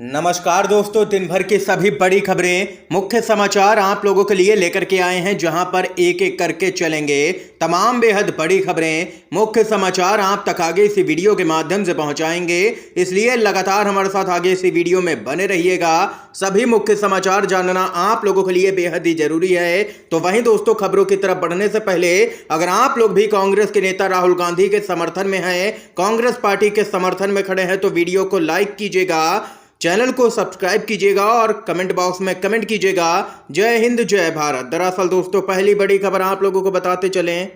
नमस्कार दोस्तों, दिन भर की सभी बड़ी खबरें, मुख्य समाचार आप लोगों के लिए लेकर के आए हैं, जहां पर एक एक करके चलेंगे तमाम बेहद बड़ी खबरें। मुख्य समाचार आप तक आगे इसी वीडियो के माध्यम से पहुंचाएंगे, इसलिए लगातार हमारे साथ आगे इसी वीडियो में बने रहिएगा। सभी मुख्य समाचार जानना आप लोगों के लिए बेहद ही जरूरी है। तो वहीं दोस्तों, खबरों की तरफ बढ़ने से पहले अगर आप लोग भी कांग्रेस के नेता राहुल गांधी के समर्थन में हैं, कांग्रेस पार्टी के समर्थन में खड़े हैं, तो वीडियो को लाइक कीजिएगा, चैनल को सब्सक्राइब कीजिएगा और कमेंट बॉक्स में कमेंट कीजिएगा जय हिंद जय भारत। दरअसल दोस्तों, पहली बड़ी खबर आप लोगों को बताते चलें,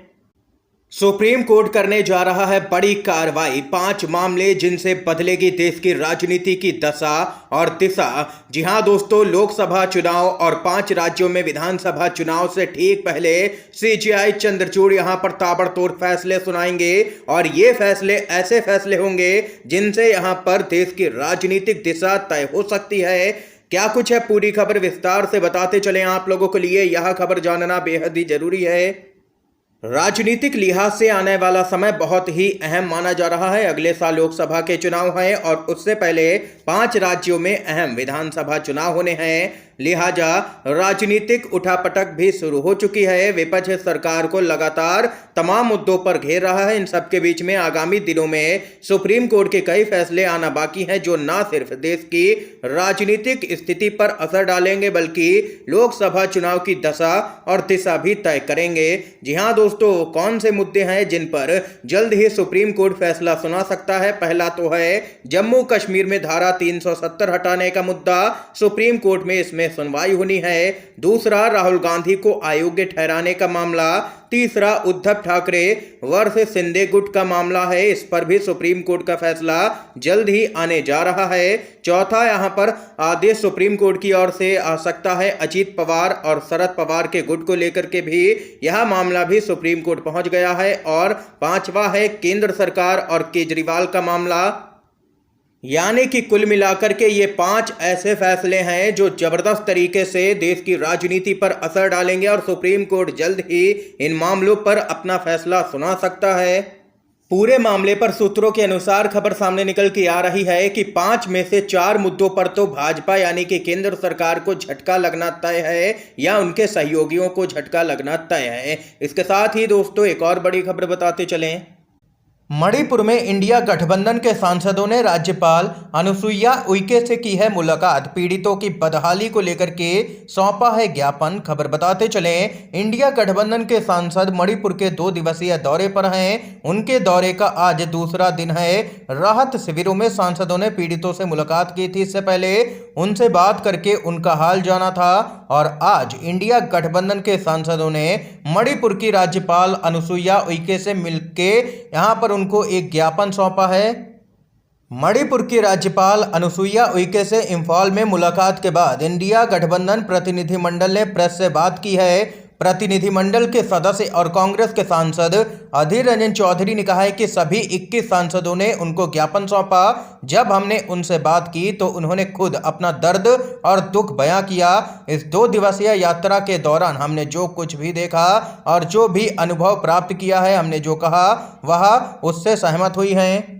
सुप्रीम कोर्ट करने जा रहा है बड़ी कार्रवाई। 5 मामले जिनसे बदलेगी देश की राजनीति की दशा और दिशा। जी हां दोस्तों, लोकसभा चुनाव और 5 राज्यों में विधानसभा चुनाव से ठीक पहले सीजेआई चंद्रचूड़ यहां पर ताबड़तोड़ फैसले सुनाएंगे और ये फैसले ऐसे फैसले होंगे जिनसे यहां पर देश की राजनीतिक दिशा तय हो सकती है। क्या कुछ है, पूरी खबर विस्तार से बताते चले आप लोगों के लिए। यह खबर जानना बेहद ही जरूरी है। राजनीतिक लिहाज से आने वाला समय बहुत ही अहम माना जा रहा है। अगले साल लोकसभा के चुनाव हैं और उससे पहले 5 राज्यों में अहम विधानसभा चुनाव होने हैं। लिहाजा राजनीतिक उठापटक भी शुरू हो चुकी है। विपक्ष सरकार को लगातार तमाम मुद्दों पर घेर रहा है। इन सबके बीच में आगामी दिनों में सुप्रीम कोर्ट के कई फैसले आना बाकी हैं, जो न सिर्फ देश की राजनीतिक स्थिति पर असर डालेंगे बल्कि लोकसभा चुनाव की दशा और दिशा भी तय करेंगे। जी हां दोस्तों, कौन से मुद्दे हैं जिन पर जल्द ही सुप्रीम कोर्ट फैसला सुना सकता है? पहला तो है जम्मू कश्मीर में धारा 370 हटाने का मुद्दा। सुप्रीम कोर्ट में इसमें सुनवाई होनी है। दूसरा, राहुल गांधी को अयोग्य ठहराने का मामला। तीसरा, उद्धव ठाकरे वर्सेस शिंदे गुट का मामला है। इस पर भी सुप्रीम कोर्ट का फैसला जल्द ही आने जा रहा है। चौथा, यहां पर आदेश सुप्रीम कोर्ट की ओर से आ सकता है। अजीत पवार और शरद पवार के गुट को लेकर के भी यह मामला भी सुप्रीम कोर्ट पहुंच गया है। और पांचवा है केंद्र सरकार और केजरीवाल का मामला। यानी कि कुल मिलाकर के ये 5 ऐसे फैसले हैं जो जबरदस्त तरीके से देश की राजनीति पर असर डालेंगे और सुप्रीम कोर्ट जल्द ही इन मामलों पर अपना फैसला सुना सकता है। पूरे मामले पर सूत्रों के अनुसार खबर सामने निकल के आ रही है कि 5 में से 4 मुद्दों पर तो भाजपा यानी कि केंद्र सरकार को झटका लगना तय है या उनके सहयोगियों को झटका लगना तय है। इसके साथ ही दोस्तों, एक और बड़ी खबर बताते चलें, मणिपुर में इंडिया गठबंधन के सांसदों ने राज्यपाल अनुसुईया उइके से की है मुलाकात। पीड़ितों की बदहाली को लेकर के सौंपा है ज्ञापन। खबर बताते चलें, इंडिया गठबंधन के सांसद मणिपुर के 2 दिवसीय दौरे पर हैं। उनके दौरे का आज दूसरा दिन है। राहत शिविरों में सांसदों ने पीड़ितों से मुलाकात की थी। इससे पहले उनसे बात करके उनका हाल जाना था और आज इंडिया गठबंधन के सांसदों ने मणिपुर की राज्यपाल अनुसुईया उइके से मिलके यहां पर उनको एक ज्ञापन सौंपा है। मणिपुर की राज्यपाल अनुसुईया उइके से इंफॉल में मुलाकात के बाद इंडिया गठबंधन प्रतिनिधिमंडल ने प्रेस से बात की है। प्रतिनिधिमंडल के सदस्य और कांग्रेस के सांसद अधीर रंजन चौधरी ने कहा है कि सभी 21 सांसदों ने उनको ज्ञापन सौंपा। जब हमने उनसे बात की तो उन्होंने खुद अपना दर्द और दुख बयां किया। इस 2 दिवसीय यात्रा के दौरान हमने जो कुछ भी देखा और जो भी अनुभव प्राप्त किया है, हमने जो कहा वह उससे सहमत हुई हैं।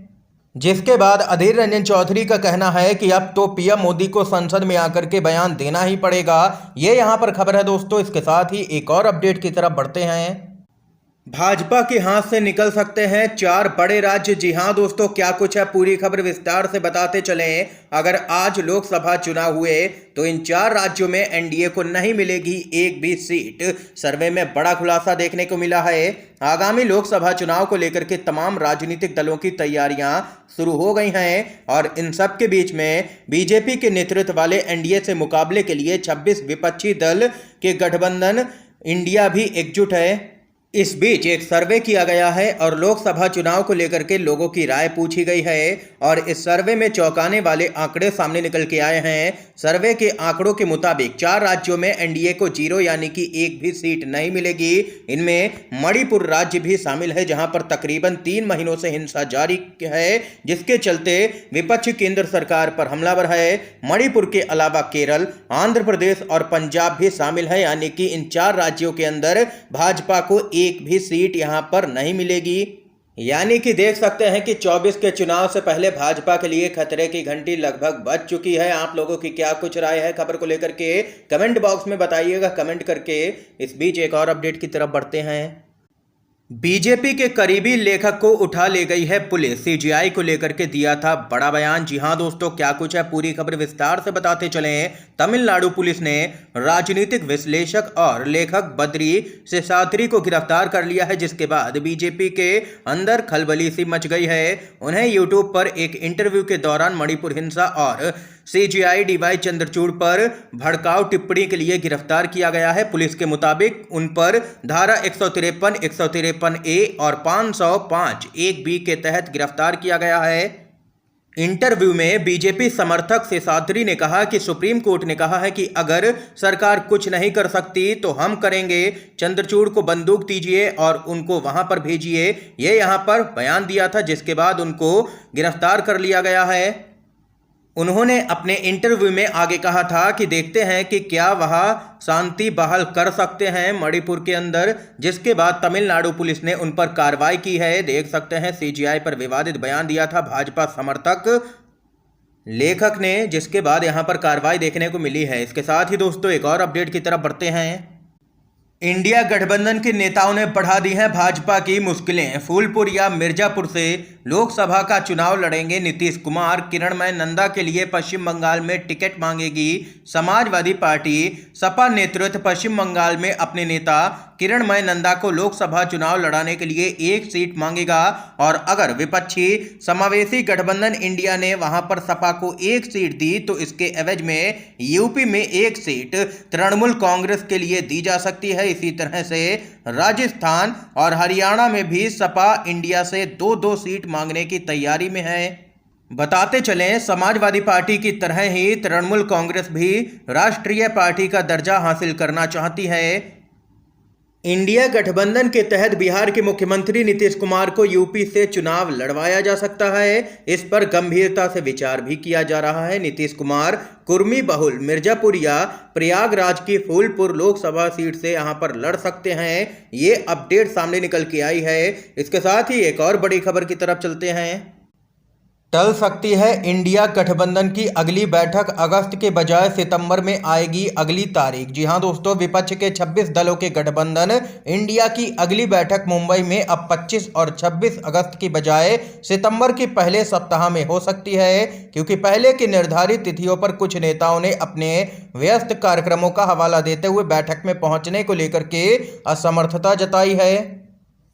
जिसके बाद अधीर रंजन चौधरी का कहना है कि अब तो पीएम मोदी को संसद में आकर के बयान देना ही पड़ेगा। ये यहां पर खबर है दोस्तों। इसके साथ ही एक और अपडेट की तरफ बढ़ते हैं। भाजपा के हाथ से निकल सकते हैं 4 बड़े राज्य। जी हां दोस्तों, क्या कुछ है, पूरी खबर विस्तार से बताते चलें। अगर आज लोकसभा चुनाव हुए तो इन 4 राज्यों में एनडीए को नहीं मिलेगी एक भी सीट। सर्वे में बड़ा खुलासा देखने को मिला है। आगामी लोकसभा चुनाव को लेकर के तमाम राजनीतिक दलों की तैयारियां शुरू हो गई हैं और इन सब के बीच में बीजेपी के नेतृत्व वाले एनडीए से मुकाबले के लिए 26 विपक्षी दल के गठबंधन इंडिया भी एकजुट है। इस बीच एक सर्वे किया गया है और लोकसभा चुनाव को लेकर के लोगों की राय पूछी गई है और इस सर्वे में चौंकाने वाले आंकड़े सामने निकल के आए हैं। सर्वे के आंकड़ों के मुताबिक 4 राज्यों में एनडीए को 0 यानी कि एक भी सीट नहीं मिलेगी। इनमें मणिपुर राज्य भी शामिल है, जहां पर तकरीबन 3 महीनों से हिंसा जारी है, जिसके चलते विपक्ष केंद्र सरकार पर हमलावर है। मणिपुर के अलावा केरल, आंध्र प्रदेश और पंजाब भी शामिल है, यानी कि इन 4 राज्यों के अंदर भाजपा को एक भी सीट यहां पर नहीं मिलेगी। यानी कि देख सकते हैं कि 24 के चुनाव से पहले भाजपा के लिए खतरे की घंटी लगभग बज चुकी है। आप लोगों की क्या कुछ राय है खबर को लेकर के कमेंट बॉक्स में बताइएगा कमेंट करके। इस बीच एक और अपडेट की तरफ बढ़ते हैं। बीजेपी के करीबी लेखक को उठा ले गई है पुलिस। सीजीआई को लेकर के दिया था बड़ा बयान। जी हां दोस्तों, क्या कुछ है पूरी खबर विस्तार से बताते चलें। तमिलनाडु पुलिस ने राजनीतिक विश्लेषक और लेखक बद्री शेषाद्री को गिरफ्तार कर लिया है, जिसके बाद बीजेपी के अंदर खलबली सी मच गई है। उन्हें यूट्यूब पर एक इंटरव्यू के दौरान मणिपुर हिंसा और सीजीआई डीवाई चंद्रचूड़ पर भड़काऊ टिप्पणी के लिए गिरफ्तार किया गया है। पुलिस के मुताबिक उन पर धारा 153, 153A और 505 1B के तहत गिरफ्तार किया गया है। इंटरव्यू में बीजेपी समर्थक शेषाद्री ने कहा कि सुप्रीम कोर्ट ने कहा है कि अगर सरकार कुछ नहीं कर सकती तो हम करेंगे। चंद्रचूड़ को बंदूक दीजिए और उनको वहां पर भेजिए, ये यहां पर बयान दिया था, जिसके बाद उनको गिरफ्तार कर लिया गया है। उन्होंने अपने इंटरव्यू में आगे कहा था कि देखते हैं कि क्या वह शांति बहाल कर सकते हैं मणिपुर के अंदर, जिसके बाद तमिलनाडु पुलिस ने उन पर कार्रवाई की है। देख सकते हैं सीजीआई पर विवादित बयान दिया था भाजपा समर्थक लेखक ने, जिसके बाद यहां पर कार्रवाई देखने को मिली है। इसके साथ ही दोस्तों एक और अपडेट की तरफ बढ़ते हैं। इंडिया गठबंधन के नेताओं ने बढ़ा दी हैं भाजपा की मुश्किलें। फूलपुर या मिर्जापुर से लोकसभा का चुनाव लड़ेंगे नीतीश कुमार। किरणमय नंदा के लिए पश्चिम बंगाल में टिकट मांगेगी समाजवादी पार्टी। सपा नेतृत्व पश्चिम बंगाल में अपने नेता किरणमय नंदा को लोकसभा चुनाव लड़ाने के लिए एक सीट मांगेगा, और अगर विपक्षी समावेशी गठबंधन इंडिया ने वहां पर सपा को एक सीट दी तो इसके एवज में यूपी में एक सीट तृणमूल कांग्रेस के लिए दी जा सकती है। इसी तरह से राजस्थान और हरियाणा में भी सपा इंडिया से 2-2 सीट मांगने की तैयारी में है। बताते चलें, समाजवादी पार्टी की तरह ही तृणमूल कांग्रेस भी राष्ट्रीय पार्टी का दर्जा हासिल करना चाहती है। इंडिया गठबंधन के तहत बिहार के मुख्यमंत्री नीतीश कुमार को यूपी से चुनाव लड़वाया जा सकता है। इस पर गंभीरता से विचार भी किया जा रहा है। नीतीश कुमार कुर्मी बहुल मिर्जापुर या प्रयागराज की फूलपुर लोकसभा सीट से यहां पर लड़ सकते हैं। ये अपडेट सामने निकल के आई है। इसके साथ ही एक और बड़ी खबर की तरफ चलते हैं। टल सकती है इंडिया गठबंधन की अगली बैठक। अगस्त के बजाय सितंबर में आएगी अगली तारीख। जी हां दोस्तों, विपक्ष के 26 दलों के गठबंधन इंडिया की अगली बैठक मुंबई में अब 25 और 26 अगस्त की बजाय सितंबर के पहले सप्ताह में हो सकती है, क्योंकि पहले की निर्धारित तिथियों पर कुछ नेताओं ने अपने व्यस्त कार्यक्रमों का हवाला देते हुए बैठक में पहुंचने को लेकर के असमर्थता जताई है।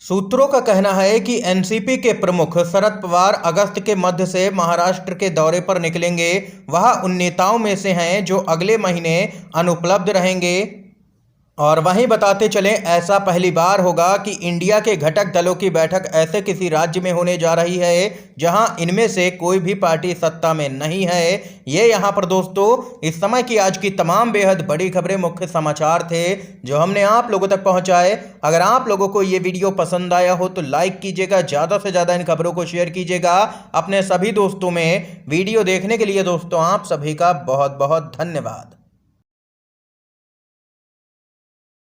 सूत्रों का कहना है कि एनसीपी के प्रमुख शरद पवार अगस्त के मध्य से महाराष्ट्र के दौरे पर निकलेंगे। वह उन नेताओं में से हैं जो अगले महीने अनुपलब्ध रहेंगे। और वहीं बताते चलें, ऐसा पहली बार होगा कि इंडिया के घटक दलों की बैठक ऐसे किसी राज्य में होने जा रही है जहां इनमें से कोई भी पार्टी सत्ता में नहीं है। ये यहां पर दोस्तों इस समय की आज की तमाम बेहद बड़ी खबरें, मुख्य समाचार थे जो हमने आप लोगों तक पहुंचाए। अगर आप लोगों को ये वीडियो पसंद आया हो तो लाइक कीजिएगा, ज़्यादा से ज़्यादा इन खबरों को शेयर कीजिएगा अपने सभी दोस्तों में। वीडियो देखने के लिए दोस्तों आप सभी का बहुत बहुत धन्यवाद।